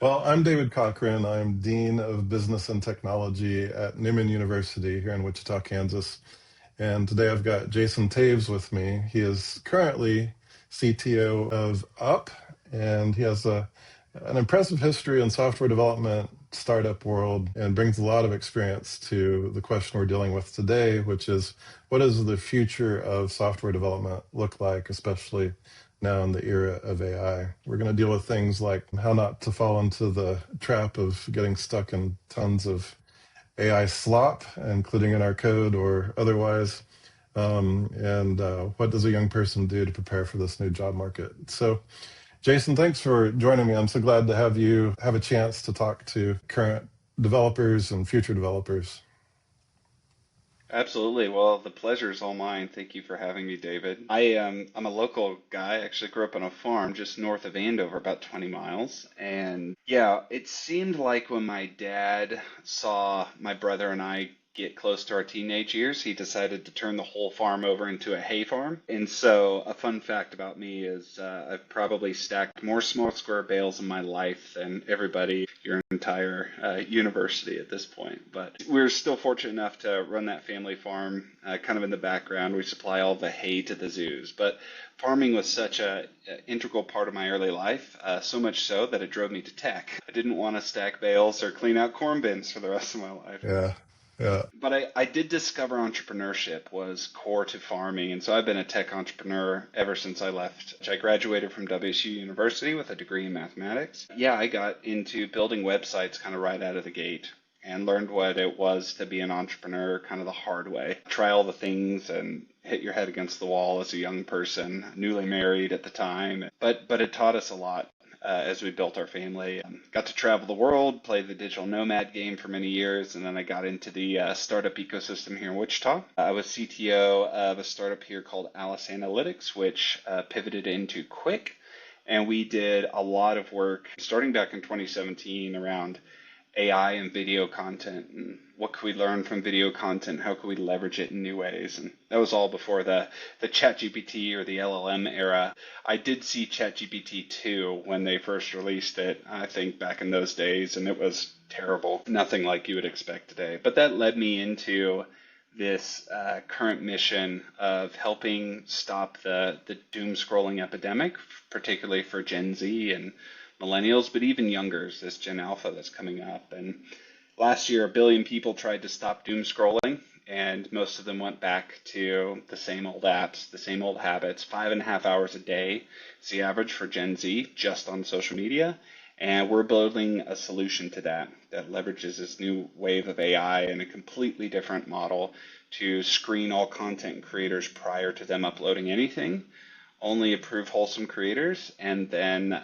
Well, I'm David Cochran. I'm Dean of Business and Technology at Newman University here in Wichita, Kansas. And today I've got Jason Toevs with me. He is currently CTO of Up, and he has an impressive history in software development, startup world, and brings a lot of experience to the question we're dealing with today, which is what does the future of software development look like, especially now in the era of AI. We're going to deal with things like how not to fall into the trap of getting stuck in tons of AI slop, including in our code or otherwise. And what does a young person do to prepare for this new job market? So, Jason, thanks for joining me. I'm so glad to have you have a chance to talk to current developers and future developers. Absolutely. Well, the pleasure is all mine. Thank you for having me, David. I'm a local guy. I actually grew up on a farm just north of Andover, about 20 miles. And yeah, it seemed like when my dad saw my brother and I get close to our teenage years, he decided to turn the whole farm over into a hay farm. And so, a fun fact about me is I've probably stacked more small square bales in my life than everybody your entire university at this point. But we're still fortunate enough to run that family farm kind of in the background. We supply all the hay to the zoos. But farming was such a integral part of my early life, so much so that it drove me to tech. I didn't want to stack bales or clean out corn bins for the rest of my life. Yeah, yeah. But I did discover entrepreneurship was core to farming, and so I've been a tech entrepreneur ever since I left. I graduated from WSU University with a degree in mathematics. Yeah, I got into building websites kind of right out of the gate and learned what it was to be an entrepreneur kind of the hard way. Try all the things and hit your head against the wall as a young person, newly married at the time. But it taught us a lot as we built our family. Got to travel the world, play the digital nomad game for many years, and then I got into the startup ecosystem here in Wichita. I was CTO of a startup here called Alice Analytics, which pivoted into Quick, and we did a lot of work starting back in 2017 around AI and video content and what could we learn from video content? How could we leverage it in new ways? And that was all before the ChatGPT or the LLM era. I did see ChatGPT 2 when they first released it, I think back in those days, and it was terrible. Nothing like you would expect today. But that led me into this current mission of helping stop the doom scrolling epidemic, particularly for Gen Z and millennials, but even younger, this Gen Alpha that's coming up. And last year, 1 billion people tried to stop doom scrolling, and most of them went back to the same old apps, the same old habits. 5.5 hours a day is the average for Gen Z just on social media. And we're building a solution to that that leverages this new wave of AI and a completely different model to screen all content creators prior to them uploading anything, only approve wholesome creators, and then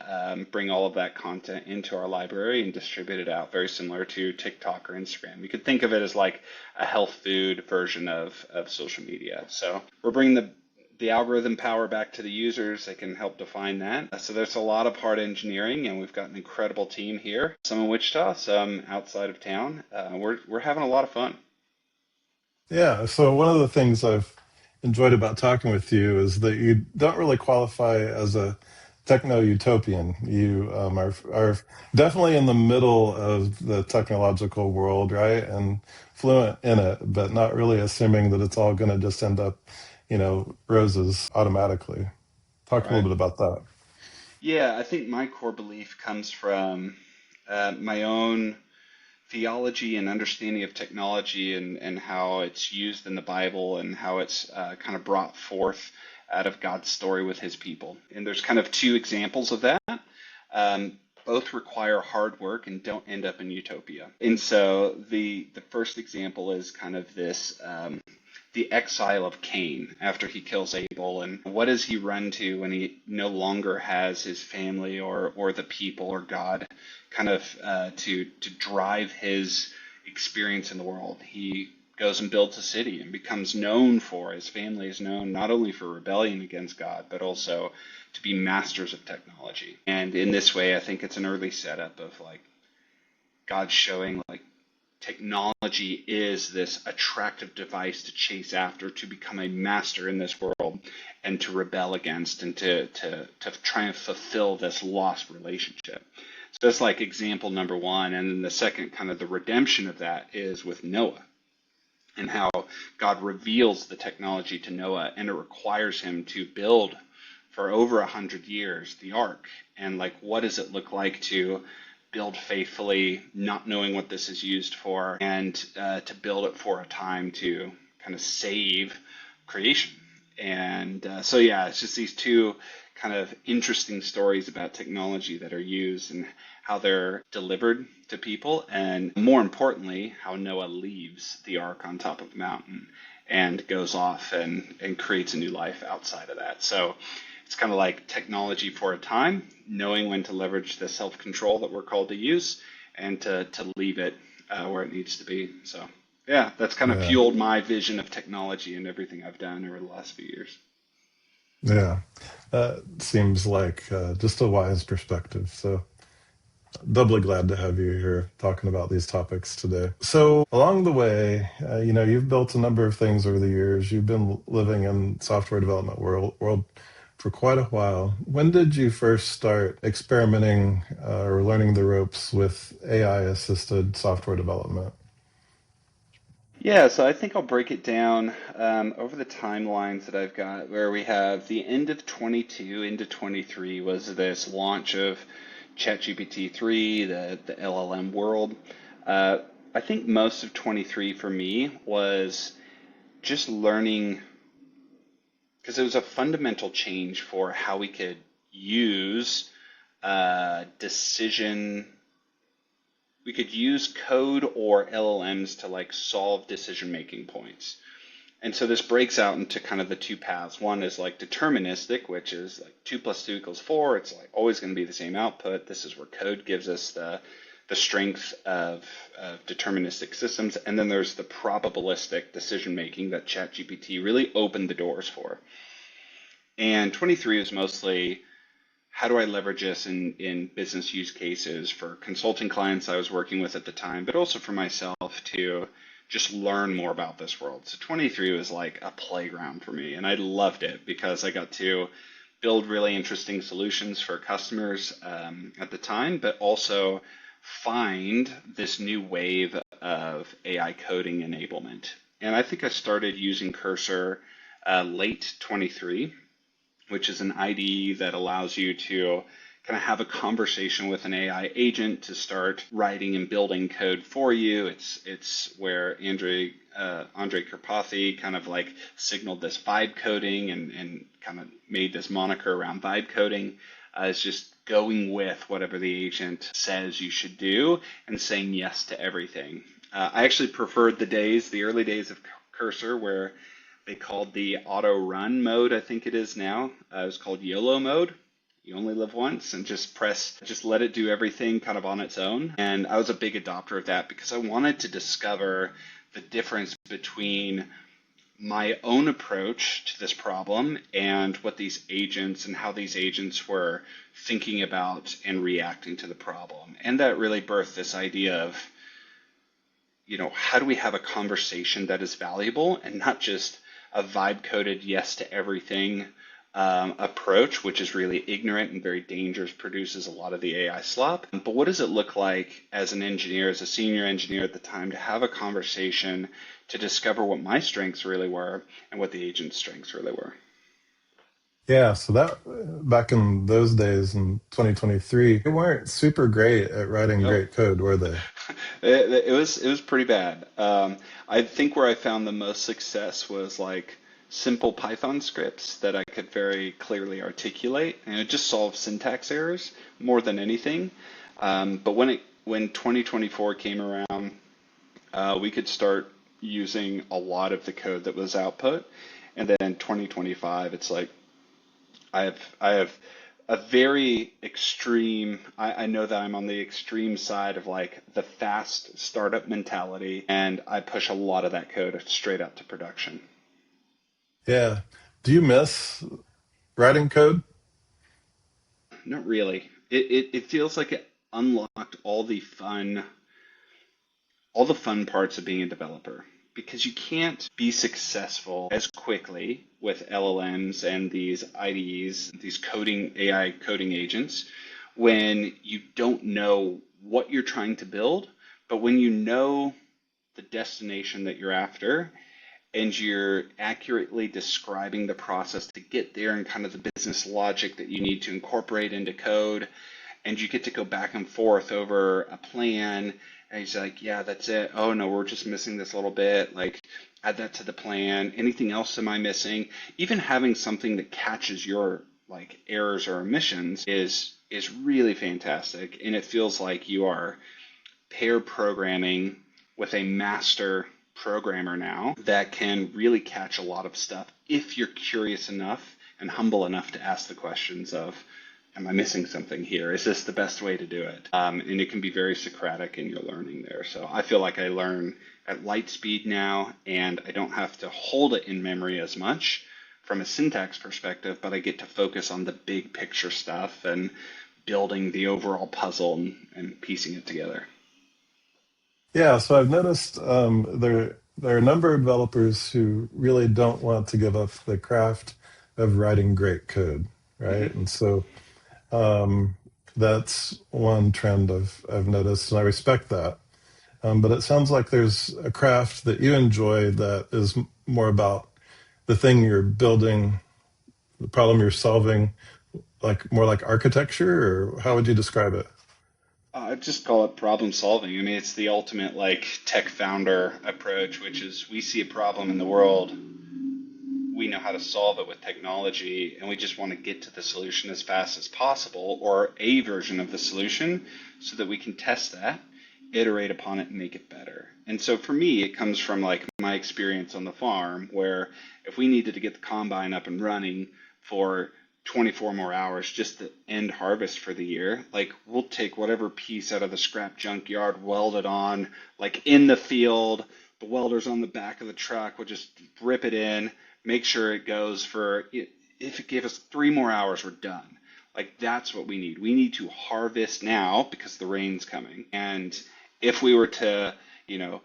bring all of that content into our library and distribute it out, very similar to TikTok or Instagram. You could think of it as like a health food version of social media. So we're bringing the algorithm power back to the users. They can help define that. So there's a lot of hard engineering, and we've got an incredible team here, some in Wichita, some outside of town. We're having a lot of fun. Yeah, so one of the things I've enjoyed about talking with you is that you don't really qualify as a techno utopian. You are definitely in the middle of the technological world, right? And fluent in it, but not really assuming that it's all going to just end up, roses automatically. Talk a little Right. bit about that. Yeah, I think my core belief comes from my own theology and understanding of technology and how it's used in the Bible and how it's kind of brought forth out of God's story with his people. And there's kind of two examples of that. Both require hard work and don't end up in utopia. And so the first example is kind of this the exile of Cain after he kills Abel, and what does he run to when he no longer has his family or the people or God kind of to drive his experience in the world. He goes and builds a city and becomes known for, his family is known not only for rebellion against God, but also to be masters of technology. And in this way, I think it's an early setup of like God showing like technology is this attractive device to chase after, to become a master in this world and to rebel against and to try and fulfill this lost relationship. That's like example number one. And then the second, kind of the redemption of that, is with Noah, and how God reveals the technology to Noah, and it requires him to build for over 100 years the ark. And like, what does it look like to build faithfully, not knowing what this is used for, and to build it for a time to kind of save creation. And so, yeah, it's just these two kind of interesting stories about technology that are used and how they're delivered to people, and more importantly, how Noah leaves the ark on top of the mountain and goes off and creates a new life outside of that. So it's kind of like technology for a time, knowing when to leverage the self-control that we're called to use, and to leave it where it needs to be. So yeah, that's kind of Yeah. fueled my vision of technology and everything I've done over the last few years. Yeah. Seems like just a wise perspective. So doubly glad to have you here talking about these topics today. So along the way, you've built a number of things over the years. You've been living in software development world for quite a while. When did you first start experimenting or learning the ropes with AI assisted software development? Yeah, so I think I'll break it down over the timelines that I've got, where we have the end of 22 into 23 was this launch of ChatGPT 3, the LLM world. Uh, I think most of 23 for me was just learning, because it was a fundamental change for how we could use decision we could use code or LLMs to like solve decision making points. And so this breaks out into kind of the two paths. One is like deterministic, which is like 2 plus 2 equals 4. It's like always going to be the same output. This is where code gives us the strength of deterministic systems. And then there's the probabilistic decision making that ChatGPT really opened the doors for. And 23 is mostly, how do I leverage this in business use cases for consulting clients I was working with at the time, but also for myself to just learn more about this world. So 23 was like a playground for me, and I loved it because I got to build really interesting solutions for customers at the time, but also find this new wave of AI coding enablement. And I think I started using Cursor late 23, which is an IDE that allows you to kind of have a conversation with an AI agent to start writing and building code for you. It's where Andre Karpathy kind of like signaled this vibe coding and kind of made this moniker around vibe coding. It's just going with whatever the agent says you should do and saying yes to everything. I actually preferred the early days of Cursor, where they called the auto run mode, I think it is now. It was called YOLO mode. You only live once, and just let it do everything kind of on its own. And I was a big adopter of that because I wanted to discover the difference between my own approach to this problem and what these agents and how these agents were thinking about and reacting to the problem. And that really birthed this idea of, how do we have a conversation that is valuable and not just a vibe coded yes to everything approach, which is really ignorant and very dangerous, produces a lot of the AI slop. But what does it look like as an engineer, as a senior engineer at the time, to have a conversation to discover what my strengths really were and what the agent's strengths really were? Yeah, so that back in those days in 2023, they weren't super great at writing Oh, great code, were they? it was pretty bad. I think where I found the most success was like simple Python scripts that I could very clearly articulate, and it just solved syntax errors more than anything. But when 2024 came around, we could start using a lot of the code that was output, and then 2025, it's like I have a very extreme. I know that I'm on the extreme side of like the fast startup mentality, and I push a lot of that code straight out to production. Yeah. Do you miss writing code? Not really. It feels like it unlocked all the fun parts of being a developer, because you can't be successful as quickly with LLMs and these IDEs, these AI coding agents, when you don't know what you're trying to build, but when you know the destination that you're after and you're accurately describing the process to get there and kind of the business logic that you need to incorporate into code, and you get to go back and forth over a plan, and he's like, yeah, that's it. Oh no, we're just missing this little bit. Like, add that to the plan. Anything else am I missing? Even having something that catches your like errors or omissions is really fantastic, and it feels like you are pair programming with a master programmer now that can really catch a lot of stuff if you're curious enough and humble enough to ask the questions of, am I missing something here? Is this the best way to do it? And it can be very Socratic in your learning there. So I feel like I learn at light speed now, and I don't have to hold it in memory as much from a syntax perspective, but I get to focus on the big picture stuff and building the overall puzzle and piecing it together. Yeah, so I've noticed there are a number of developers who really don't want to give up the craft of writing great code, right? Mm-hmm. And so um, that's one trend I've noticed, and I respect that. But it sounds like there's a craft that you enjoy that is more about the thing you're building, the problem you're solving, like more like architecture, or how would you describe it? I just call it problem solving. I mean, it's the ultimate like tech founder approach, which is we see a problem in the world, we know how to solve it with technology, and we just want to get to the solution as fast as possible, or a version of the solution, so that we can test that, iterate upon it, and make it better. And so for me, it comes from like my experience on the farm, where if we needed to get the combine up and running for 24 more hours just to end harvest for the year, like we'll take whatever piece out of the scrap junkyard, weld it on, like in the field. The welder's on the back of the truck. We'll just rip it in, make sure it goes for, if it gave us 3 more hours, we're done. Like that's what we need. We need to harvest now because the rain's coming. And if we were to, you know,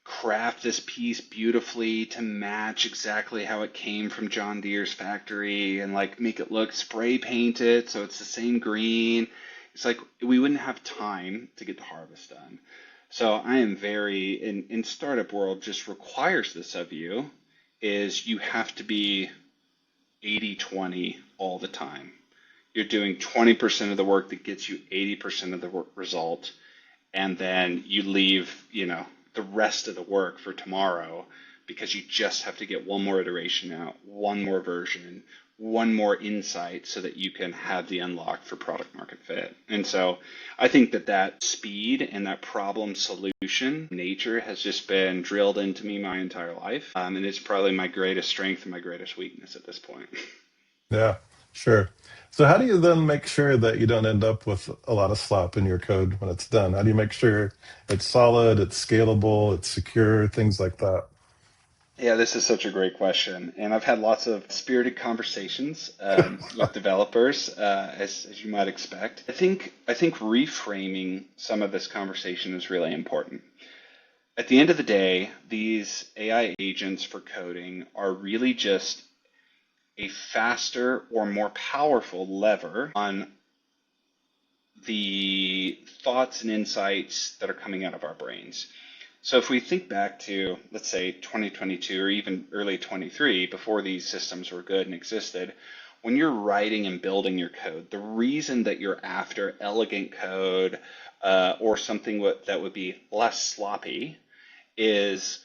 craft this piece beautifully to match exactly how it came from John Deere's factory and like make it look, spray paint it so it's the same green, it's like we wouldn't have time to get the harvest done. So I am very in startup world just requires this of you, is you have to be 80/20 all the time. You're doing 20% of the work that gets you 80% of the result, and then you leave, the rest of the work for tomorrow because you just have to get one more iteration out, one more version, one more insight so that you can have the unlock for product market fit. And so I think that speed and that problem solution nature has just been drilled into me my entire life. And it's probably my greatest strength and my greatest weakness at this point. Yeah, sure. So how do you then make sure that you don't end up with a lot of slop in your code when it's done? How do you make sure it's solid, it's scalable, it's secure, things like that? Yeah, this is such a great question, and I've had lots of spirited conversations with developers, as you might expect. I think reframing some of this conversation is really important. At the end of the day, these AI agents for coding are really just a faster or more powerful lever on the thoughts and insights that are coming out of our brains. So if we think back to, let's say, 2022 or even early 23, before these systems were good and existed, when you're writing and building your code, the reason that you're after elegant code or something that would be less sloppy is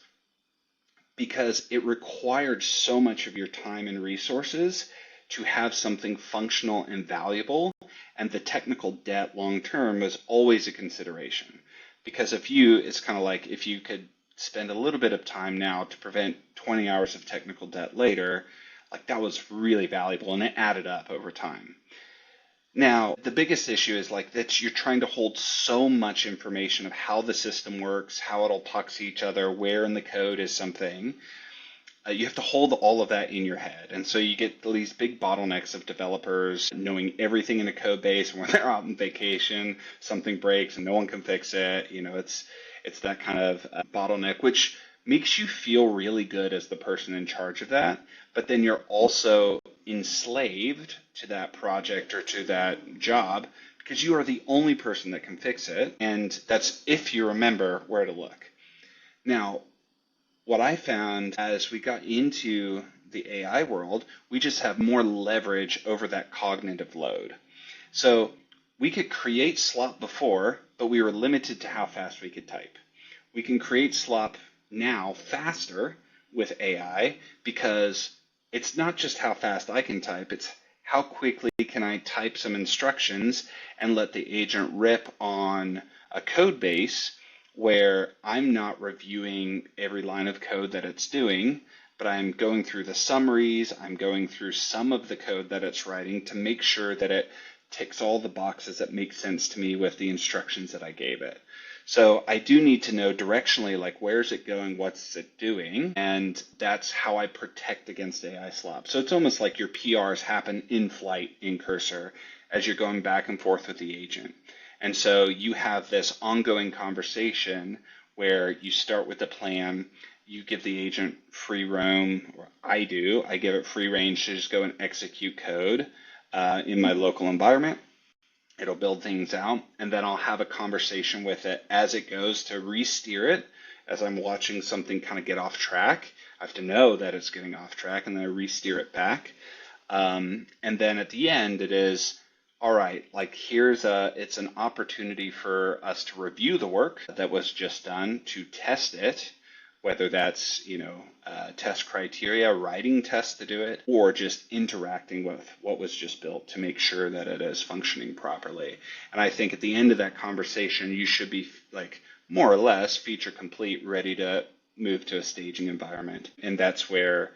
because it required so much of your time and resources to have something functional and valuable, and the technical debt long term was always a consideration. Because it's kind of like if you could spend a little bit of time now to prevent 20 hours of technical debt later, like that was really valuable and it added up over time. Now, the biggest issue is like that you're trying to hold so much information of how the system works, how it'll talk to each other, where in the code is something. You have to hold all of that in your head. And so you get these big bottlenecks of developers knowing everything in a code base. And when they're out on vacation, something breaks and no one can fix it. It's that kind of bottleneck, which makes you feel really good as the person in charge of that. But then you're also enslaved to that project or to that job because you are the only person that can fix it. And that's if you remember where to look. Now, what I found as we got into the AI world, we just have more leverage over that cognitive load. So we could create slop before, but we were limited to how fast we could type. We can create slop now faster with AI because it's not just how fast I can type, it's how quickly can I type some instructions and let the agent rip on a code base where I'm not reviewing every line of code that it's doing, but I'm going through the summaries, I'm going through some of the code that it's writing to make sure that it ticks all the boxes that make sense to me with the instructions that I gave it. So I do need to know directionally, like where's it going, what's it doing, and that's how I protect against AI slop. So it's almost like your PRs happen in flight in Cursor as you're going back and forth with the agent. And so you have this ongoing conversation where you start with the plan, you give the agent free roam, or I do, I give it free range to just go and execute code in my local environment. It'll build things out, and then I'll have a conversation with it as it goes to re-steer it. As I'm watching something kind of get off track, I have to know that it's getting off track, and then I re-steer it back. And then at the end, it is, all right, like it's an opportunity for us to review the work that was just done, to test it, whether that's, test criteria, writing tests to do it, or just interacting with what was just built to make sure that it is functioning properly. And I think at the end of that conversation, you should be like more or less feature complete, ready to move to a staging environment. And that's where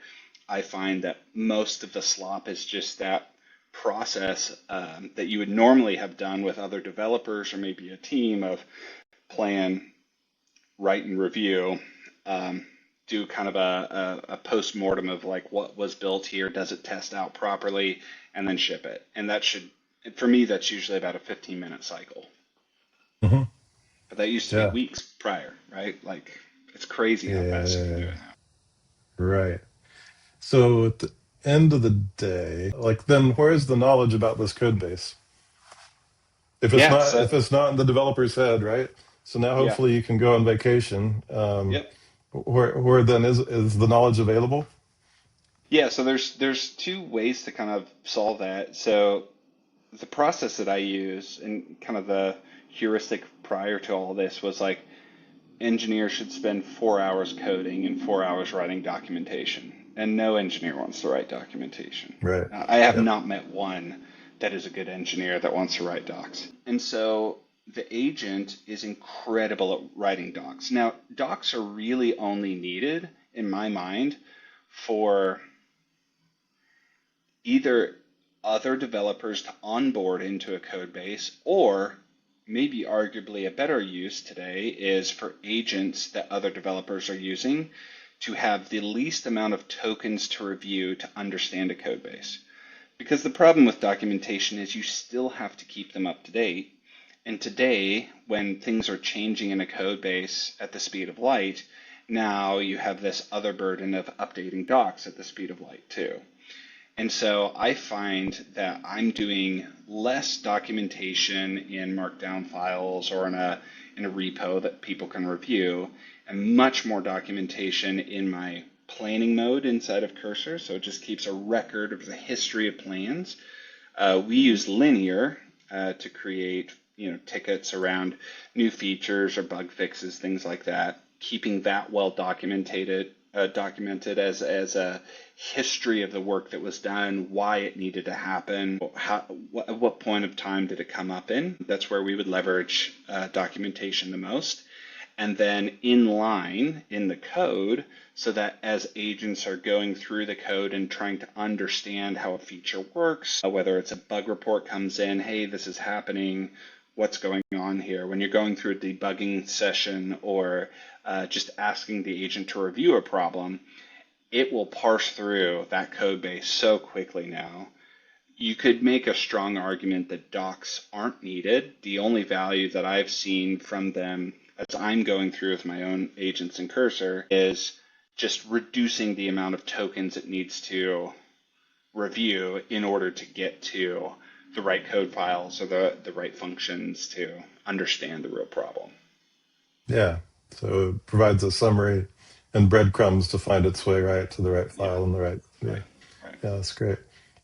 I find that most of the slop is just that process that you would normally have done with other developers or maybe a team of plan, write, and review. Do kind of a post-mortem of like what was built here, does it test out properly, and then ship it. And that should, for me, that's usually about a 15-minute cycle. Mm-hmm. But that used to be Yeah. weeks prior, right? Like it's crazy how Yeah, fast you yeah, can do yeah. it now. Right. So at the end of the day, like then where's the knowledge about this code base? Yeah, If it's not in the developer's head, right? So now yeah, hopefully you can go on vacation. yep. Where then is the knowledge available? Yeah, so there's two ways to kind of solve that. So the process that I use and kind of the heuristic prior to all this was like engineers should spend 4 hours coding and 4 hours writing documentation. And no engineer wants to write documentation. Right. I have Yep. not met one that is a good engineer that wants to write docs. And so the agent is incredible at writing docs. Now, docs are really only needed, in my mind, for either other developers to onboard into a code base, or maybe arguably a better use today is for agents that other developers are using to have the least amount of tokens to review to understand a code base. Because the problem with documentation is you still have to keep them up to date. And today, when things are changing in a code base at the speed of light, now you have this other burden of updating docs at the speed of light too. And so I find that I'm doing less documentation in markdown files or in a repo that people can review, and much more documentation in my planning mode inside of Cursor. So it just keeps a record of the history of plans. We use Linear to create tickets around new features or bug fixes, things like that. Keeping that well documented as a history of the work that was done, why it needed to happen, at what point of time did it come up in. That's where we would leverage documentation the most. And then inline in the code, so that as agents are going through the code and trying to understand how a feature works, whether it's a bug report comes in, hey, this is happening, what's going on here? When you're going through a debugging session or just asking the agent to review a problem, it will parse through that code base so quickly now. You could make a strong argument that docs aren't needed. The only value that I've seen from them as I'm going through with my own agents in Cursor is just reducing the amount of tokens it needs to review in order to get to the right code files or the right functions to understand the real problem. Yeah. So it provides a summary and breadcrumbs to find its way right to the right Yeah, file and the right. Yeah. right, right. Yeah, that's great.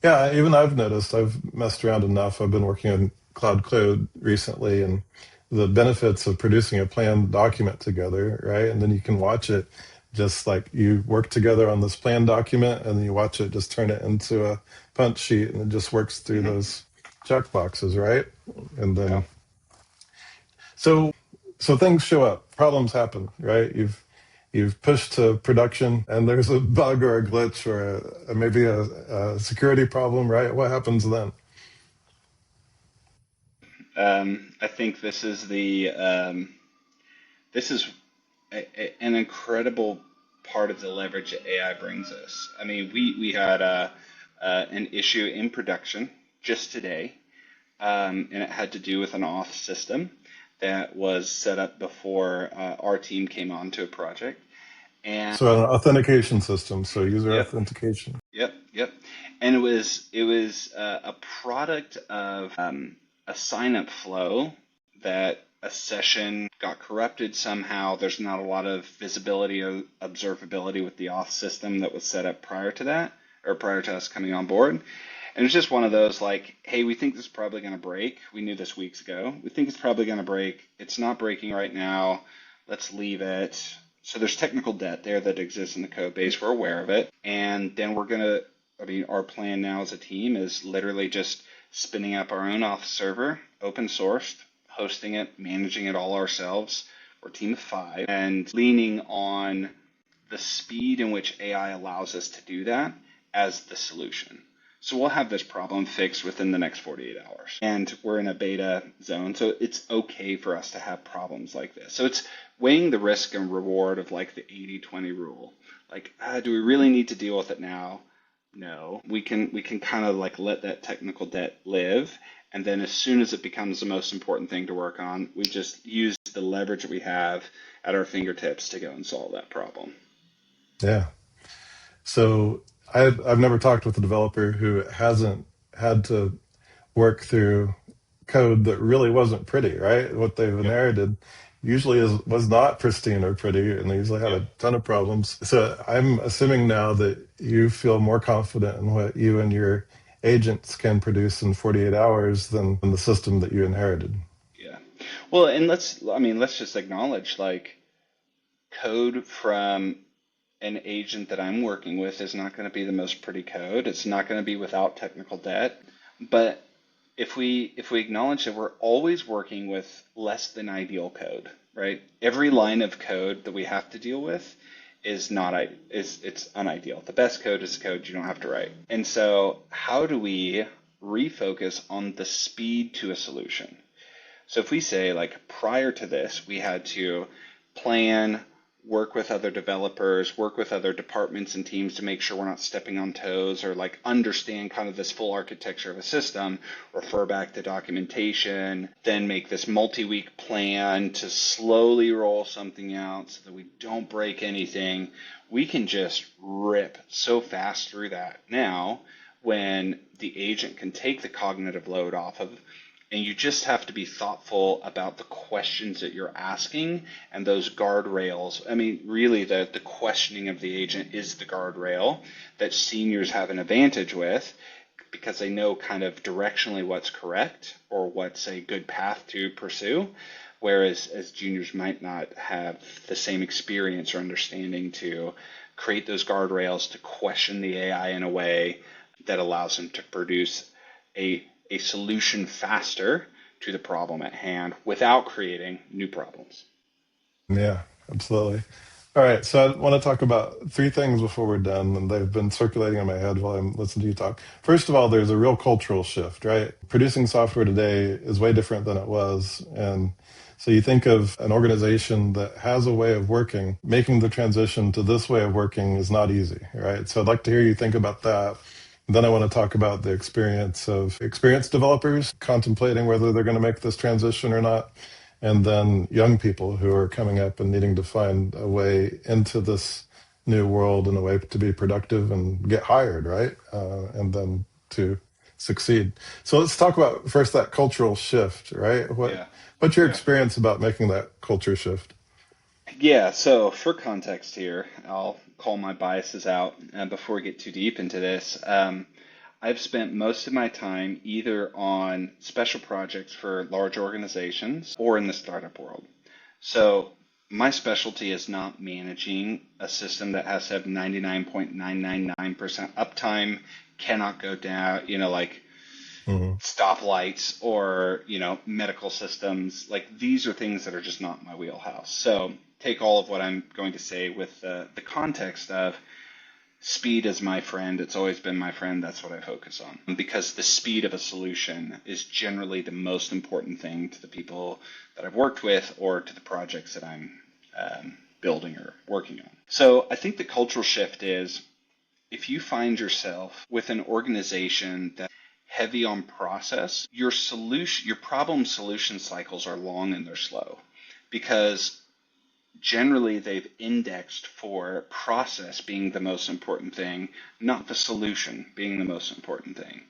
Yeah, even I've noticed, I've messed around enough. I've been working on Cloud Code recently, and the benefits of producing a planned document together, right? And then you can watch it just like you work together on this planned document, and then you watch it just turn it into a punch sheet, and it just works through Mm-hmm. those check boxes, right? And Yeah. then so things show up, problems happen, right? You've pushed to production, and there's a bug or a glitch or maybe a security problem, right? What happens then? I think this is an incredible part of the leverage that AI brings us. I mean, we had an issue in production just today, and it had to do with an auth system that was set up before our team came onto a project. And So an authentication system, so user yep, authentication. yep. And it was a product of a sign up flow that a session got corrupted somehow. There's not a lot of visibility or observability with the auth system that was set up prior to that, or prior to us coming on board. And it's just one of those like, hey, we think this is probably going to break. We knew this weeks ago. We think it's probably going to break. It's not breaking right now. Let's leave it. So there's technical debt there that exists in the code base. We're aware of it. And then I mean, our plan now as a team is literally just spinning up our own auth server, open sourced, hosting it, managing it all ourselves. We're a team of 5 and leaning on the speed in which AI allows us to do that as the solution. So we'll have this problem fixed within the next 48 hours. And we're in a beta zone, so it's okay for us to have problems like this. So it's weighing the risk and reward of like the 80-20 rule. Like, do we really need to deal with it now? No. We can kind of like let that technical debt live. And then as soon as it becomes the most important thing to work on, we just use the leverage that we have at our fingertips to go and solve that problem. Yeah. So I've never talked with a developer who hasn't had to work through code that really wasn't pretty, right? What they've Yep. inherited usually was not pristine or pretty, and they usually had Yep. a ton of problems. So I'm assuming now that you feel more confident in what you and your agents can produce in 48 hours than in the system that you inherited. Yeah. Well, and let's just acknowledge like code from an agent that I'm working with is not going to be the most pretty code. It's not going to be without technical debt. But if we acknowledge that we're always working with less than ideal code, right? Every line of code that we have to deal with is not is it's unideal. The best code is the code you don't have to write. And so how do we refocus on the speed to a solution? So if we say like prior to this, we had to plan, work with other developers, work with other departments and teams to make sure we're not stepping on toes or like understand kind of this full architecture of a system, refer back to documentation, then make this multi-week plan to slowly roll something out so that we don't break anything. We can just rip so fast through that now when the agent can take the cognitive load off of, and you just have to be thoughtful about the questions that you're asking and those guardrails. I mean, really, the questioning of the agent is the guardrail that seniors have an advantage with because they know kind of directionally what's correct or what's a good path to pursue. Whereas as juniors might not have the same experience or understanding to create those guardrails to question the AI in a way that allows them to produce a solution faster to the problem at hand without creating new problems. Yeah, absolutely. All right, so I want to talk about 3 things before we're done, and they've been circulating in my head while I'm listening to you talk. First of all, there's a real cultural shift, right? Producing software today is way different than it was. And so you think of an organization that has a way of working, making the transition to this way of working is not easy, right? So I'd like to hear you think about that. Then I want to talk about the experience of experienced developers contemplating whether they're going to make this transition or not, and then young people who are coming up and needing to find a way into this new world and a way to be productive and get hired, right? And then to succeed. So let's talk about first that cultural shift, right? Yeah. What's your Yeah. experience about making that culture shift? Yeah, so for context here, I'll call my biases out before we get too deep into this. I've spent most of my time either on special projects for large organizations or in the startup world. So my specialty is not managing a system that has to have 99.999% uptime, cannot go down, like Hmm. stoplights or medical systems. Like these are things that are just not my wheelhouse. So take all of what I'm going to say with the context of speed is my friend. It's always been my friend. That's what I focus on because the speed of a solution is generally the most important thing to the people that I've worked with or to the projects that I'm building or working on. So I think the cultural shift is if you find yourself with an organization that heavy on process, your problem solution cycles are long and they're slow because generally they've indexed for process being the most important thing, not the solution being the most important thing.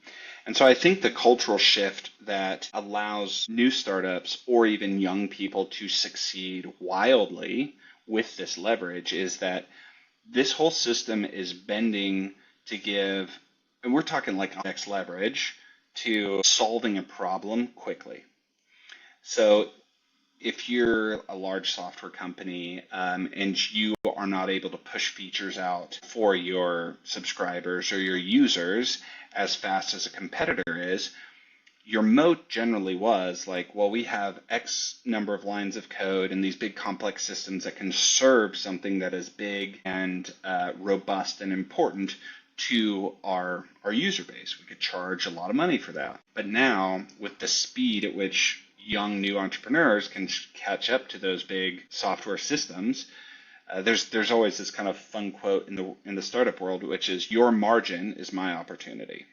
And so I think the cultural shift that allows new startups or even young people to succeed wildly with this leverage is that this whole system is bending to give, and we're talking like next leverage to solving a problem quickly. So if you're a large software company and you are not able to push features out for your subscribers or your users as fast as a competitor is, your moat generally was like, well, we have X number of lines of code and these big complex systems that can serve something that is big and robust and important to our user base. We could charge a lot of money for that. But now, with the speed at which young new entrepreneurs can catch up to those big software systems, there's always this kind of fun quote in the startup world, which is your margin is my opportunity.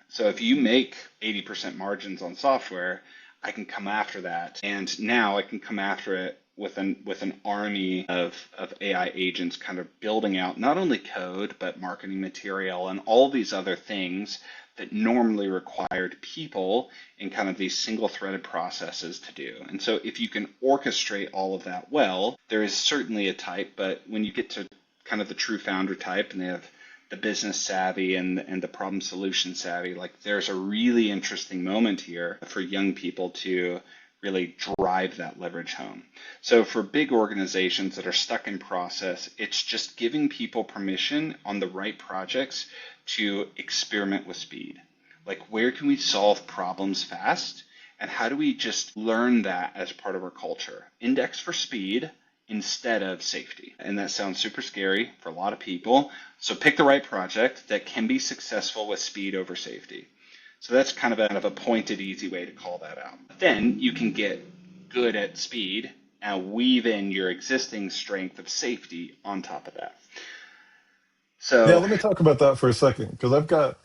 So if you make 80% margins on software, I can come after that. And now I can come after it with an army of AI agents kind of building out not only code, but marketing material and all these other things that normally required people in kind of these single threaded processes to do. And so if you can orchestrate all of that well, there is certainly a type, but when you get to kind of the true founder type and they have the business savvy and the problem solution savvy, like there's a really interesting moment here for young people to really drive that leverage home. So for big organizations that are stuck in process, it's just giving people permission on the right projects to experiment with speed. Like where can we solve problems fast? And how do we just learn that as part of our culture? Index for speed instead of safety. And that sounds super scary for a lot of people. So pick the right project that can be successful with speed over safety. So that's kind of a pointed, easy way to call that out. Then you can get good at speed and weave in your existing strength of safety on top of that. Yeah, So let me talk about that for a second because I've got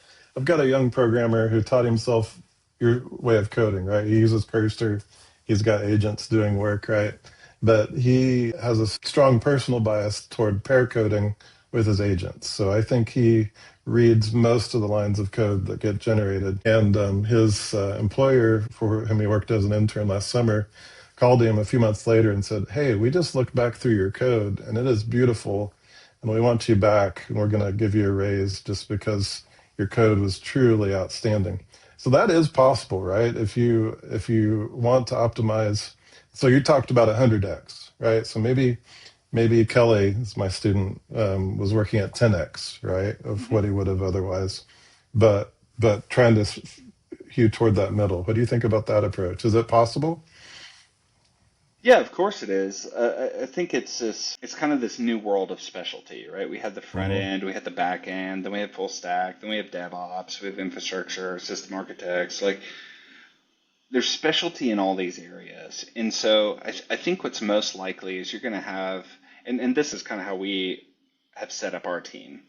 a young programmer who taught himself your way of coding, right? He uses Cursor, he's got agents doing work, right? But he has a strong personal bias toward pair coding with his agents. So I think he reads most of the lines of code that get generated. And his employer, for whom he worked as an intern last summer, called him a few months later and said, "Hey, we just looked back through your code and it is beautiful and we want you back and we're going to give you a raise just because your code was truly outstanding." So that is possible, right? If you want to optimize. So you talked about 100x, right? So maybe Kelly, is my student, was working at 10x, right, of what he would have otherwise, but trying to hew toward that middle. What do you think about that approach? Is it possible? yeah, of course it is. I think it's kind of this new world of specialty, right? We have the front Hmm. end, we have the back end, then we have full stack, then we have DevOps, we have infrastructure, system architects. Like there's specialty in all these areas. And so I think what's most likely is you're going to have, and this is kind of how we have set up our team.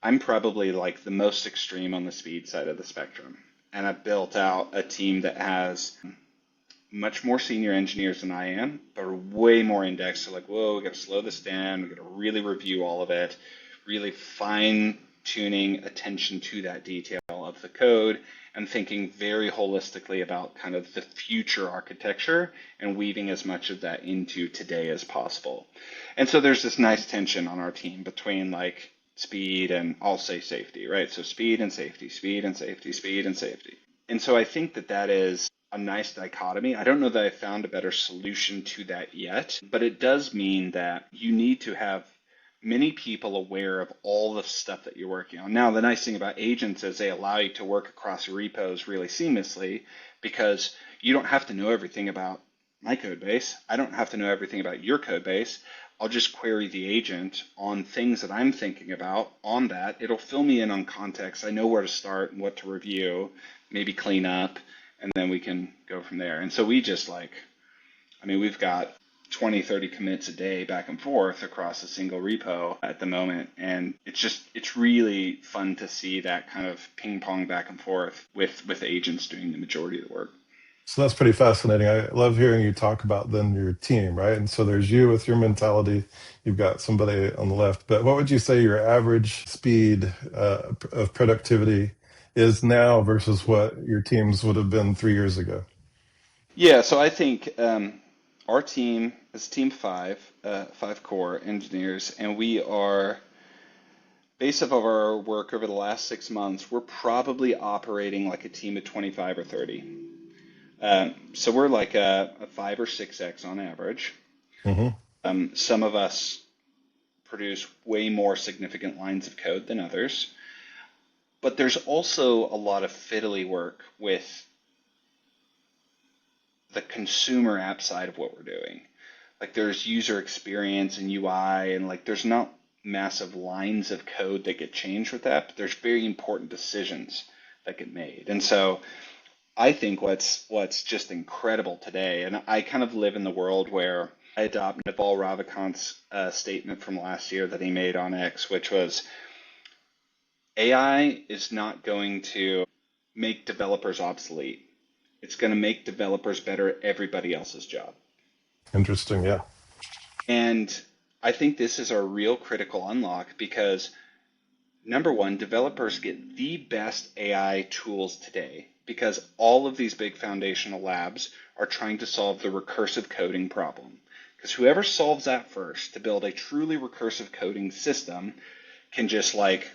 I'm probably like the most extreme on the speed side of the spectrum. And I've built out a team that has much more senior engineers than I am, but are way more indexed. So like, whoa, we got to slow this down. We got to really review all of it, really fine tuning attention to that detail now of the code and thinking very holistically about kind of the future architecture and weaving as much of that into today as possible. And so there's this nice tension on our team between like speed and I'll say safety, right? So speed and safety, speed and safety, speed and safety. And so I think that that is a nice dichotomy. I don't know that I found a better solution to that yet, but it does mean that you need to have many people aware of all the stuff that you're working on. Now, the nice thing about agents is they allow you to work across repos really seamlessly because you don't have to know everything about my code base. I don't have to know everything about your code base. I'll just query the agent on things that I'm thinking about on that. It'll fill me in on context. I know where to start and what to review, maybe clean up, and then we can go from there. And so we just like, I mean, we've got 20, 30 commits a day back and forth across a single repo at the moment. And it's really fun to see that kind of ping pong back and forth with agents doing the majority of the work. So that's pretty fascinating. I love hearing you talk about then your team, right? And so there's you with your mentality. You've got somebody on the left. But what would you say your average speed of productivity is now versus what your teams would have been 3 years ago? Yeah, so I think our team is team five, five core engineers, and we are, based off of our work over the last 6 months, we're probably operating like a team of 25 or 30. So we're like a 5 or 6x on average. Hmm. Some of us produce way more significant lines of code than others, but there's also a lot of fiddly work with the consumer app side of what we're doing. Like there's user experience and UI, and like there's not massive lines of code that get changed with that, but there's very important decisions that get made. And so I think what's just incredible today, and I kind of live in the world where I adopt Naval Ravikant's statement from last year that he made on X, which was AI is not going to make developers obsolete. It's going to make developers better at everybody else's job. Interesting. Yeah. And I think this is a real critical unlock because number one, developers get the best AI tools today because all of these big foundational labs are trying to solve the recursive coding problem. Because whoever solves that first to build a truly recursive coding system can just like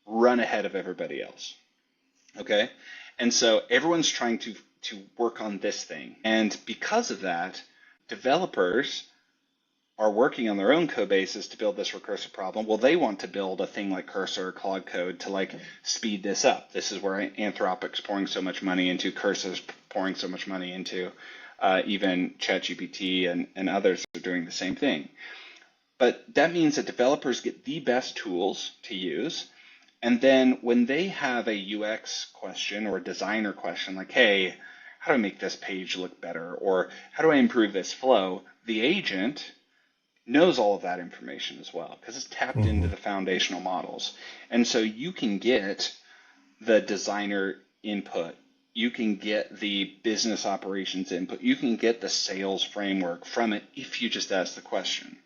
run ahead of everybody else. Okay? And so everyone's trying to work on this thing. And because of that, developers are working on their own code bases to build this recursive problem. Well, they want to build a thing like Cursor or Claude Code to like speed this up. This is where Anthropic's pouring so much money into, Cursor's pouring so much money into, even ChatGPT and others are doing the same thing. But that means that developers get the best tools to use. And then when they have a UX question or a designer question like, hey, how do I make this page look better? Or how do I improve this flow? The agent knows all of that information as well because it's tapped into Hmm. the foundational models. And so you can get the designer input, you can get the business operations input, you can get the sales framework from it if you just ask the question.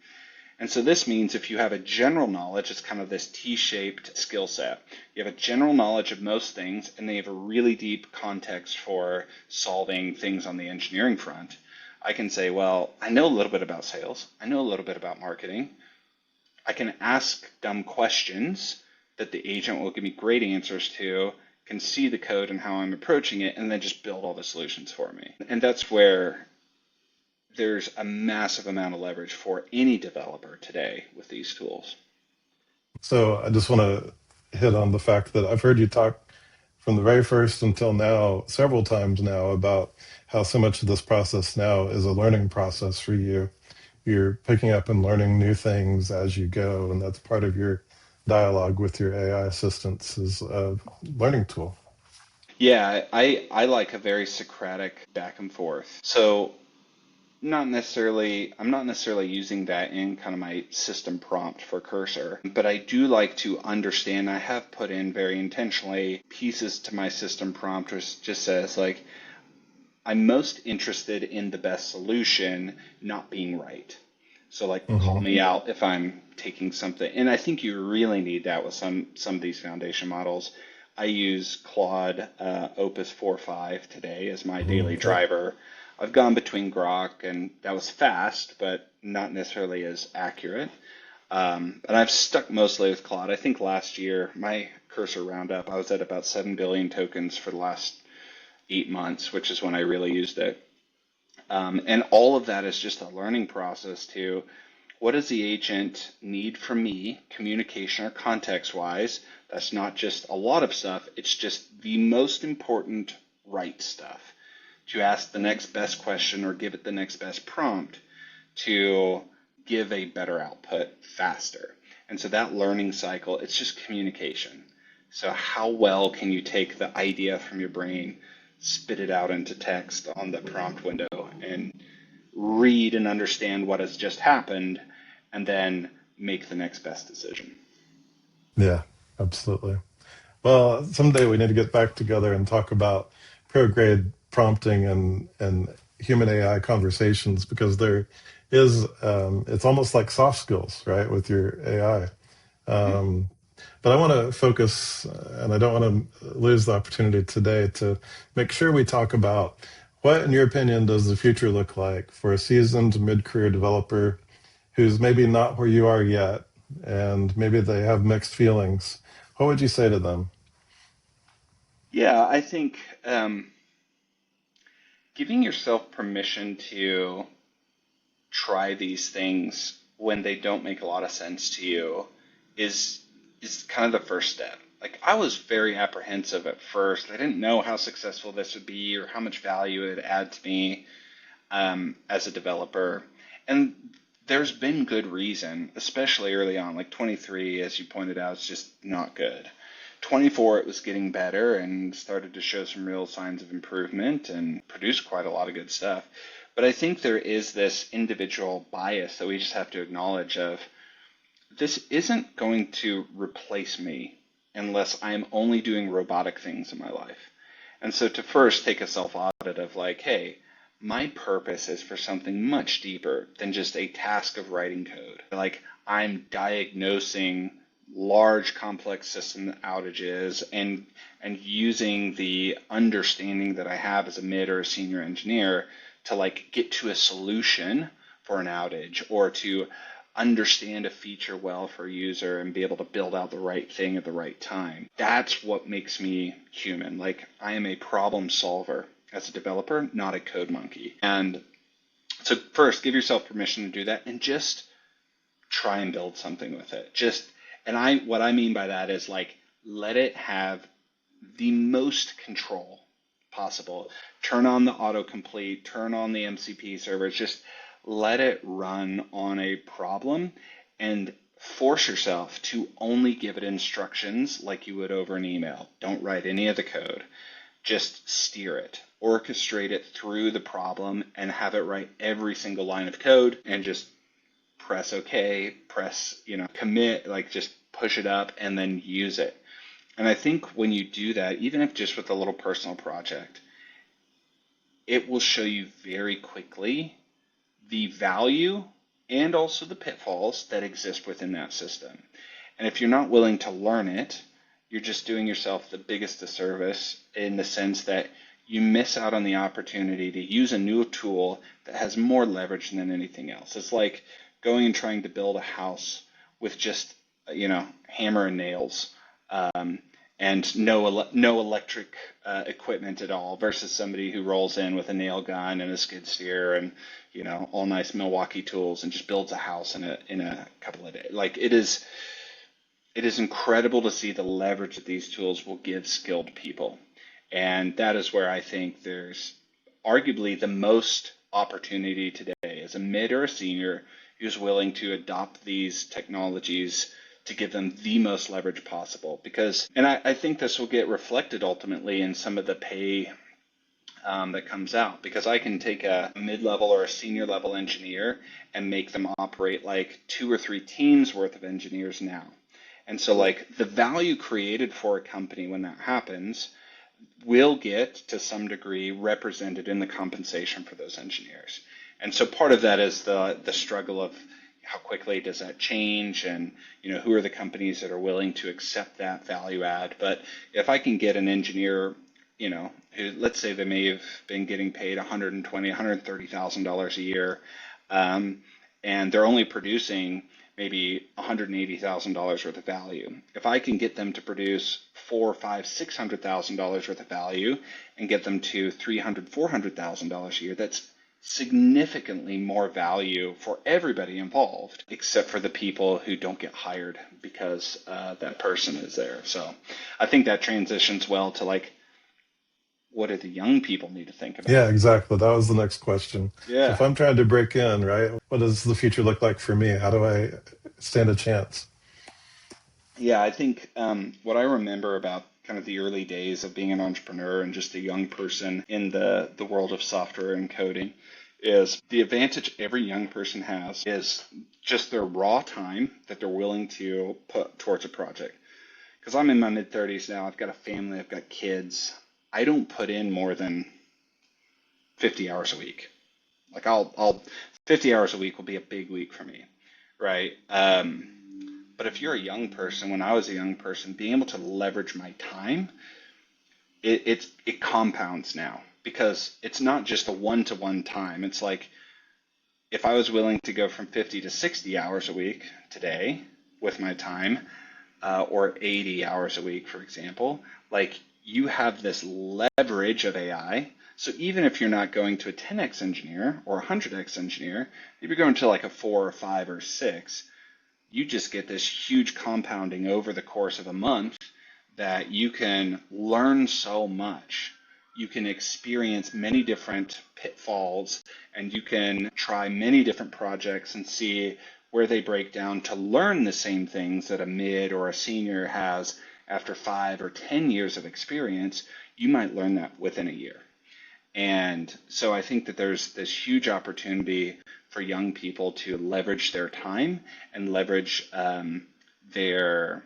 And so this means if you have a general knowledge, it's kind of this T-shaped skill set. You have a general knowledge of most things, and then you have a really deep context for solving things on the engineering front. I can say, well, I know a little bit about sales. I know a little bit about marketing. I can ask dumb questions that the agent will give me great answers to, can see the code and how I'm approaching it, and then just build all the solutions for me. And that's where there's a massive amount of leverage for any developer today with these tools. So I just want to hit on the fact that I've heard you talk from the very first until now, several times now, about how so much of this process now is a learning process for you. You're picking up and learning new things as you go, and that's part of your dialogue with your AI assistants is a learning tool. Yeah, I like a very Socratic back and forth. So I'm not necessarily using that in kind of my system prompt for Cursor, but I do like to understand. I have put in very intentionally pieces to my system prompt which just says like, I'm most interested in the best solution, not being right. So like call Hmm. me out if I'm taking something. And I think you really need that with some of these foundation models. I use Claude Opus 4.5 today as my daily Okay. driver. I've gone between Grok, and that was fast, but not necessarily as accurate. And I've stuck mostly with Claude. I think last year, my cursor roundup, I was at about 7 billion tokens for the last 8 months, which is when I really used it. And all of that is just a learning process to what does the agent need from me, communication or context wise? That's not just a lot of stuff, it's just the most important right stuff. To ask the next best question or give it the next best prompt to give a better output faster. And so that learning cycle, it's just communication. So how well can you take the idea from your brain, spit it out into text on the prompt window, and read and understand what has just happened, and then make the next best decision? Yeah, absolutely. Well, someday we need to get back together and talk about pro-grade prompting and human AI conversations because there is it's almost like soft skills, right, with your AI. Mm-hmm. Um, but I want to focus, and I don't want to lose the opportunity today to make sure we talk about what, in your opinion, does the future look like for a seasoned mid-career developer who's maybe not where you are yet, and maybe they have mixed feelings. What would you say to them? Yeah, I think giving yourself permission to try these things when they don't make a lot of sense to you is is kind of the first step. Like I was very apprehensive at first. I didn't know how successful this would be or how much value it would add to me as a developer. And there's been good reason, especially early on. Like 23, as you pointed out, is just not good. 24, it was getting better and started to show some real signs of improvement and produced quite a lot of good stuff. But I think there is this individual bias that we just have to acknowledge of this isn't going to replace me unless I'm only doing robotic things in my life. And so to first take a self audit of like, hey, my purpose is for something much deeper than just a task of writing code. Like I'm diagnosing large complex system outages and using the understanding that I have as a mid or a senior engineer to like get to a solution for an outage or to understand a feature well for a user and be able to build out the right thing at the right time. That's what makes me human. Like I am a problem solver as a developer, not a code monkey. And so first give yourself permission to do that and just try and build something with it. What I mean by that is like let it have the most control possible. Turn on the autocomplete, turn on the MCP servers, just let it run on a problem and force yourself to only give it instructions like you would over an email. Don't write any of the code. Just steer it, orchestrate it through the problem and have it write every single line of code and just press OK, press, commit, like just push it up and then use it. And I think when you do that, even if just with a little personal project, it will show you very quickly the value and also the pitfalls that exist within that system. And if you're not willing to learn it, you're just doing yourself the biggest disservice in the sense that you miss out on the opportunity to use a new tool that has more leverage than anything else. It's like going and trying to build a house with just, hammer and nails. And no electric equipment at all versus somebody who rolls in with a nail gun and a skid steer and all nice Milwaukee tools and just builds a house in a couple of days. Like it is incredible to see the leverage that these tools will give skilled people, and that is where I think there's arguably the most opportunity today as a mid or a senior who's willing to adopt these technologies to give them the most leverage possible. And I think this will get reflected ultimately in some of the pay that comes out, because I can take a mid-level or a senior level engineer and make them operate like 2 or 3 teams worth of engineers now. And so like the value created for a company when that happens will get to some degree represented in the compensation for those engineers. And so part of that is the struggle of how quickly does that change, and who are the companies that are willing to accept that value add. But if I can get an engineer, who, let's say they may have been getting paid $120,000, $130,000 a year, and they're only producing maybe $180,000 worth of value. If I can get them to produce $400,000, $500,000, $600,000 worth of value and get them to $300,000, $400,000 a year, that's significantly more value for everybody involved, except for the people who don't get hired because that person is there. So I think that transitions well to like, what do the young people need to think about? Yeah, exactly. That was the next question. So if Yeah. I'm trying to break in, right, what does the future look like for me? How do I stand a chance? Yeah, I think what I remember about kind of the early days of being an entrepreneur and just a young person in the world of software and coding is the advantage every young person has is just their raw time that they're willing to put towards a project. Because I'm in my mid 30s now, I've got a family, I've got kids. I don't put in more than 50 hours a week. Like I'll 50 hours a week will be a big week for me, right? But if you're a young person, when I was a young person, being able to leverage my time, it compounds now because it's not just a one-to-one time. It's like if I was willing to go from 50 to 60 hours a week today with my time, or 80 hours a week, for example, like you have this leverage of AI. So even if you're not going to a 10x engineer or a 100x engineer, if you're going to like a 4 or 5 or 6, you just get this huge compounding over the course of a month that you can learn so much. You can experience many different pitfalls and you can try many different projects and see where they break down to learn the same things that a mid or a senior has after 5 or 10 years of experience. You might learn that within a year. And so I think that there's this huge opportunity for young people to leverage their time and leverage their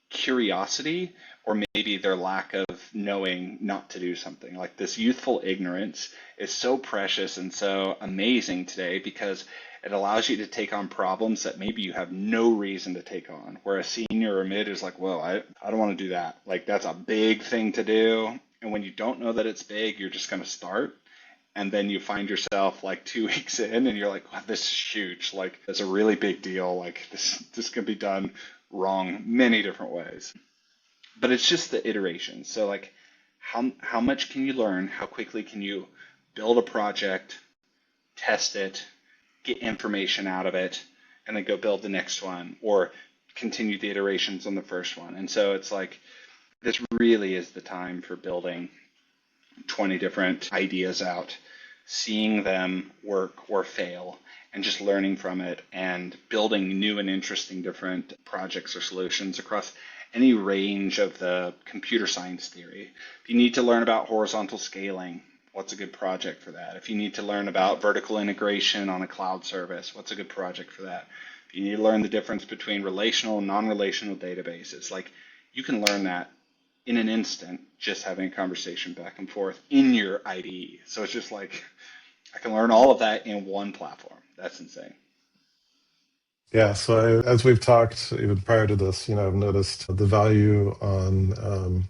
curiosity or maybe their lack of knowing not to do something. Like this youthful ignorance is so precious and so amazing today because it allows you to take on problems that maybe you have no reason to take on. Where a senior or mid is like, well, I don't want to do that. Like that's a big thing to do. And when you don't know that it's big, you're just going to start. And then you find yourself like 2 weeks in and you're like, wow, this is huge. Like it's a really big deal. Like this can be done wrong many different ways. But it's just the iteration. So like how much can you learn? How quickly can you build a project, test it, get information out of it, and then go build the next one or continue the iterations on the first one. And so it's like this really is the time for building 20 different ideas out, seeing them work or fail, and just learning from it and building new and interesting different projects or solutions across any range of the computer science theory. If you need to learn about horizontal scaling, what's a good project for that? If you need to learn about vertical integration on a cloud service, what's a good project for that? If you need to learn the difference between relational and non-relational databases, like you can learn that in an instant, just having a conversation back and forth in your IDE. So it's just like, I can learn all of that in one platform. That's insane. Yeah, so as we've talked even prior to this, I've noticed the value on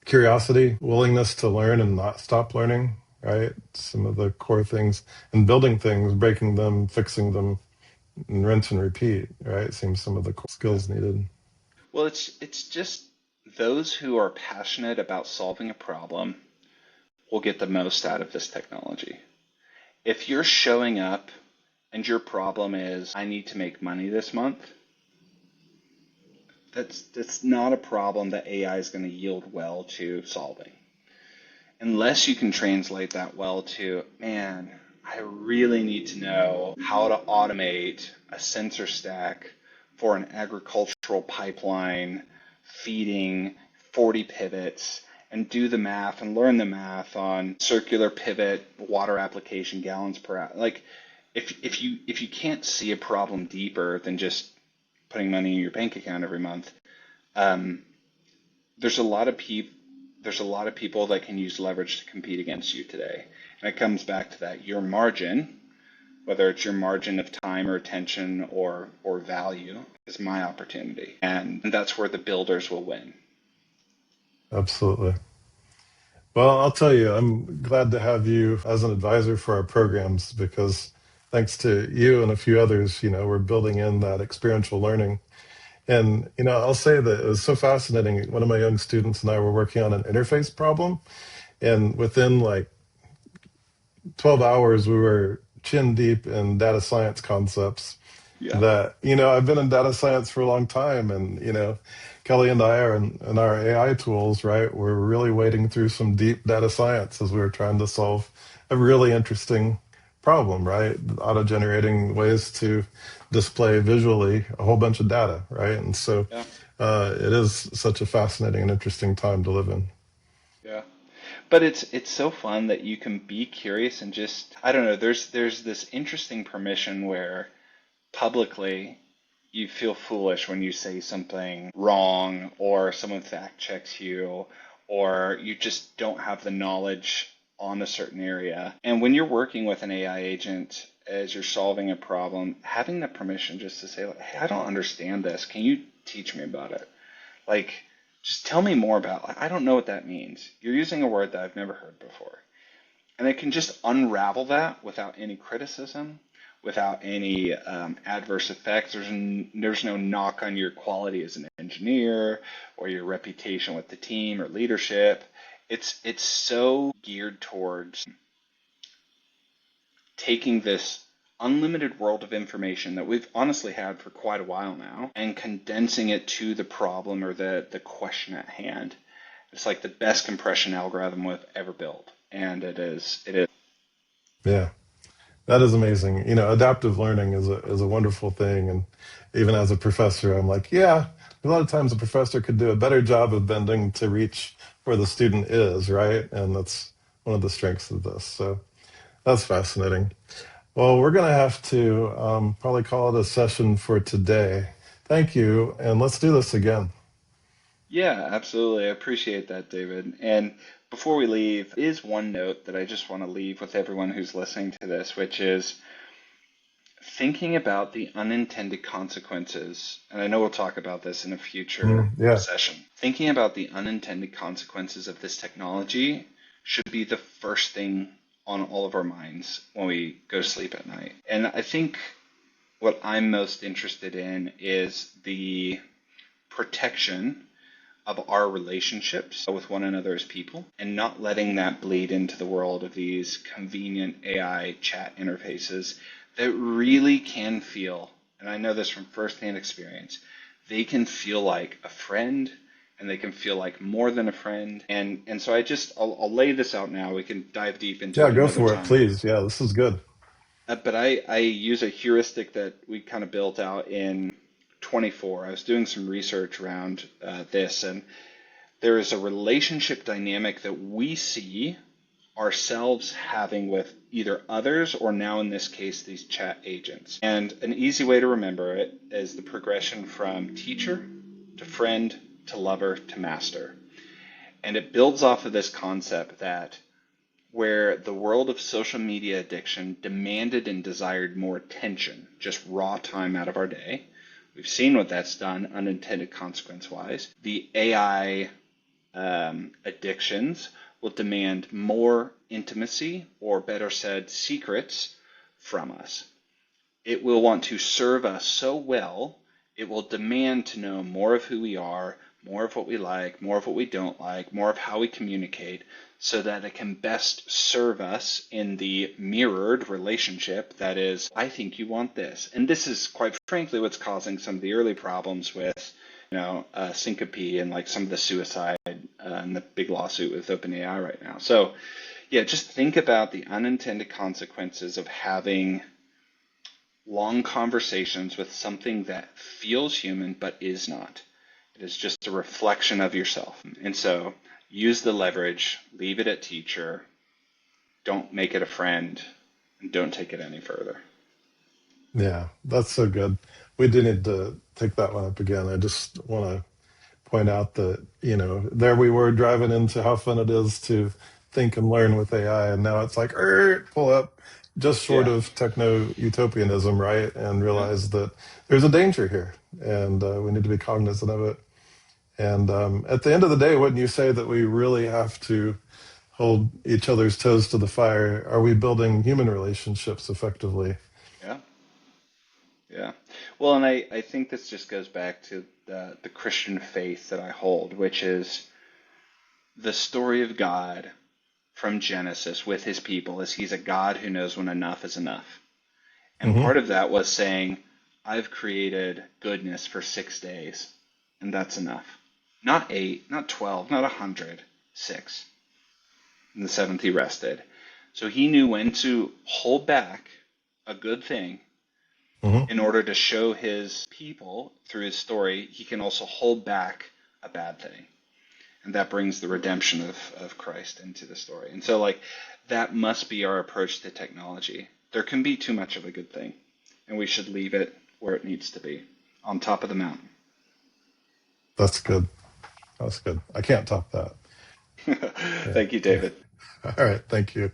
curiosity, willingness to learn and not stop learning, right? Some of the core things and building things, breaking them, fixing them, and rinse and repeat, right? Seems some of the core skills needed. Well, it's just those who are passionate about solving a problem will get the most out of this technology. If you're showing up and your problem is, I need to make money this month, that's not a problem that AI is going to yield well to solving. Unless you can translate that well to, man, I really need to know how to automate a sensor stack for an agricultural pipeline feeding 40 pivots and do the math and learn the math on circular pivot water application gallons per hour. Like if you can't see a problem deeper than just putting money in your bank account every month, there's a lot of people that can use leverage to compete against you today. And it comes back to that. Your margin whether it's your margin of time or attention or value, is my opportunity. And that's where the builders will win. Absolutely. Well, I'll tell you, I'm glad to have you as an advisor for our programs because thanks to you and a few others, we're building in that experiential learning. And, I'll say that it was so fascinating. One of my young students and I were working on an interface problem, and within like 12 hours, we were chin deep in data science concepts Yeah. that, I've been in data science for a long time. And, Kelly and I are in our AI tools, right? We're really wading through some deep data science as we were trying to solve a really interesting problem, right? Auto generating ways to display visually a whole bunch of data, right? And so Yeah. it is such a fascinating and interesting time to live in. Yeah. But it's so fun that you can be curious and just, I don't know, there's this interesting permission where publicly you feel foolish when you say something wrong or someone fact checks you or you just don't have the knowledge on a certain area. And when you're working with an AI agent as you're solving a problem, having the permission just to say, like, hey, I don't understand this. Can you teach me about it? Like, just tell me more about it. I don't know what that means. You're using a word that I've never heard before. And it can just unravel that without any criticism, without any adverse effects. There's no knock on your quality as an engineer or your reputation with the team or leadership. It's so geared towards taking this unlimited world of information that we've honestly had for quite a while now and condensing it to the problem or the question at hand. It's like the best compression algorithm we've ever built. And it is. It is. Yeah. That is amazing. Adaptive learning is a wonderful thing. And even as a professor, I'm like, yeah, a lot of times a professor could do a better job of bending to reach where the student is, right? And that's one of the strengths of this. So that's fascinating. Well, we're going to have to probably call it a session for today. Thank you. And let's do this again. Yeah, absolutely. I appreciate that, David. And before we leave, is one note that I just want to leave with everyone who's listening to this, which is thinking about the unintended consequences. And I know we'll talk about this in a future Yeah. session. Thinking about the unintended consequences of this technology should be the first thing on all of our minds when we go to sleep at night. And I think what I'm most interested in is the protection of our relationships with one another as people and not letting that bleed into the world of these convenient AI chat interfaces that really can feel, and I know this from firsthand experience, they can feel like a friend and they can feel like more than a friend. And so I'll lay this out now. We can dive deep into Yeah, it go another for it, time. please. Yeah, this is good. But I use a heuristic that we kind of built out in 24. I was doing some research around this, and there is a relationship dynamic that we see ourselves having with either others or now in this case these chat agents. And an easy way to remember it is the progression from teacher to friend to lover to master. And it builds off of this concept that where the world of social media addiction demanded and desired more attention, just raw time out of our day. We've seen what that's done unintended consequence wise. The AI addictions will demand more intimacy, or better said, secrets from us. It will want to serve us so well, it will demand to know more of who we are, more of what we like, more of what we don't like, more of how we communicate, so that it can best serve us in the mirrored relationship that is, I think you want this. And this is quite frankly what's causing some of the early problems with syncope and like some of the suicide and the big lawsuit with OpenAI right now. So yeah, just think about the unintended consequences of having long conversations with something that feels human but is not. It is just a reflection of yourself. And so use the leverage, leave it at teacher, don't make it a friend, and don't take it any further. Yeah, that's so good. We do need to take that one up again. I just want to point out that, there we were driving into how fun it is to think and learn with AI, and now it's like, pull up. just short Yeah. of techno utopianism, right? And realize that there's a danger here, and we need to be cognizant of it. And at the end of the day, wouldn't you say that we really have to hold each other's toes to the fire? Are we building human relationships effectively? Yeah. Yeah. Well, and I think this just goes back to the Christian faith that I hold, which is the story of God from Genesis with his people is he's a God who knows when enough is enough. And Hmm. part of that was saying, I've created goodness for 6 days, and that's enough. Not eight, not 12, not 100, 6. And the seventh he rested. So he knew when to hold back a good thing Hmm. in order to show his people through his story, he can also hold back a bad thing. And that brings the redemption of Christ into the story. And so, like, that must be our approach to technology. There can be too much of a good thing, and we should leave it where it needs to be, on top of the mountain. That's good. That's good. I can't top that. Yeah. Thank you, David. All right. Thank you.